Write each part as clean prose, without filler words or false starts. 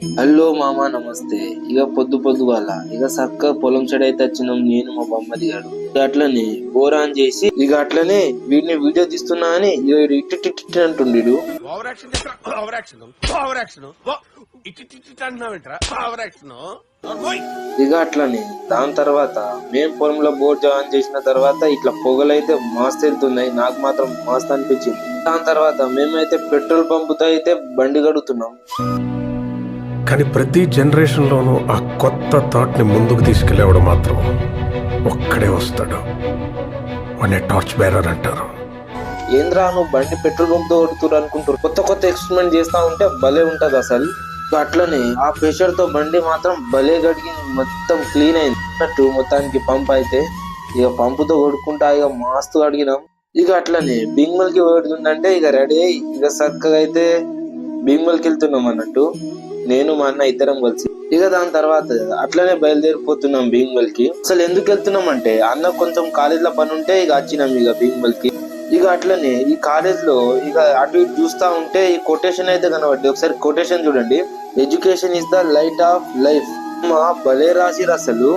Hello మామ నమస్తే. ఇక పొద్దు పొద్దుగాల ఇక సక్క పొలం సైడ్ అయితే వచ్చినాం నేను మా బొమ్మది గాడు. అట్లనే బోర్ ఆన్ చేసి ఇక అట్లనే వీడిని వీడియో తీస్తున్నా అని ఇక వీడు ఇట్టి అంటుండీడు. ఇక అట్లనే దాని తర్వాత మేము పొలంలో బోర్ జాయిన్ చేసిన తర్వాత ఇట్లా పొగలైతే మస్తు వెళ్తున్నాయి. నాకు మాత్రం మస్తు అనిపించింది. దాని తర్వాత మేమైతే పెట్రోల్ పంపుతో అయితే బండి గడుగుతున్నాం. కానీ ప్రతి జనరేషన్లోనూ ఆ కొత్త థాట్ని ముందుకు తీసుకెళ్ళేవాడు మాత్రం ఒక్కడే వస్తాడు. వాడిని టార్చ్ బేరర్ అంటారు. ఏంద్రా నువ్వు బండి పెట్రోల్ పంప్ తో కొడుతురు అనుకుంటారు. కొత్త ఎక్స్పెరిమెంట్ చేస్తా ఉంటే భలే ఉంటది అసలు. అట్లనే ఆ ప్రెషర్ తో బండి మాత్రం భలే గడిగి మొత్తం క్లీన్ అయింది అన్నట్టు. మొత్తానికి పంప్ అయితే ఇక పంపుతో కొడుకుంటా ఇక మస్తు అడిగినాం. ఇక అట్లనే బింగ్మల్ కి కొడుతుందంటే ఇక రెడీ అయ్యి ఇక చక్కగా అయితే బింగ్మల్ కి వెళ్తున్నాం అన్నట్టు. నేను మా అన్న ఇద్దరం కలిసి ఇక దాని తర్వాత అట్లనే బయలుదేరిపోతున్నాం భీమ్గల్ కి. అసలు ఎందుకు వెళ్తున్నాం అంటే అన్న కొంచెం కాలేజ్ లో పని ఉంటే ఇక వచ్చినాం ఇక భీమ్గల్ కి. ఇక అట్లనే ఈ కాలేజ్ లో ఇక అటు ఇటు చూస్తా ఉంటే ఈ కొటేషన్ అయితే కనబడి ఒకసారి కొటేషన్ చూడండి. Education is the light of life. భలే రాసిరు అసలు.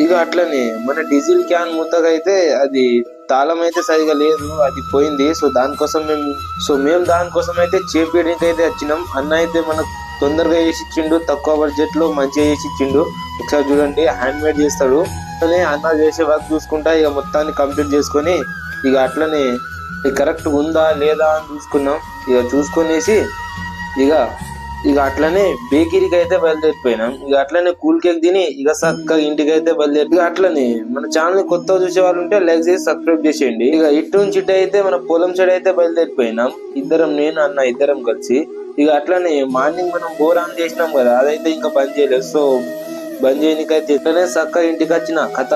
ఇక అట్లనే మన డీజిల్ క్యాన్ మూతగా అయితే అది తాళం అయితే సరిగా లేదు, అది పోయింది. సో మేము దానికోసం అయితే చేపేయడానికి అయితే వచ్చినాం. అన్న అయితే మనకు తొందరగా వేసి ఇచ్చిండు, తక్కువ బడ్జెట్ లో మంచిగా చేసి ఇచ్చిండు. ఒకసారి చూడండి, హ్యాండ్ మేడ్ చేస్తాడు. అట్లనే అన్న చేసే వర్క్ చూసుకుంటా ఇక మొత్తాన్ని కంప్లీట్ చేసుకొని ఇక అట్లనే కరెక్ట్ ఉందా లేదా అని చూసుకున్నాం. ఇక చూసుకునేసి ఇక అట్లనే బేకరీకి అయితే బయలుదేరిపోయినాం. ఇక అట్లనే కూల్ కేక్ తిని ఇక చక్కగా ఇంటికి అయితే బయలుదేరి. ఇక అట్లనే మన ఛానల్ కొత్త చూసే వాళ్ళు ఉంటే లైక్ చేసి సబ్స్క్రైబ్ చేసేయండి. ఇక ఇటు నుంచి ఇటు అయితే మన పొలం సైడ్ అయితే బయలుదేరిపోయినాం ఇద్దరం, నేను అన్న ఇద్దరం కలిసి. ఇక అట్లనే మార్నింగ్ మనం బోర్ ఆన్ చేసినాం కదా, అదైతే ఇంకా బంద్ చేయలేదు. సో బంద్ చేయనికైతే ఇట్లనే చక్కగా ఇంటికి వచ్చిన కథ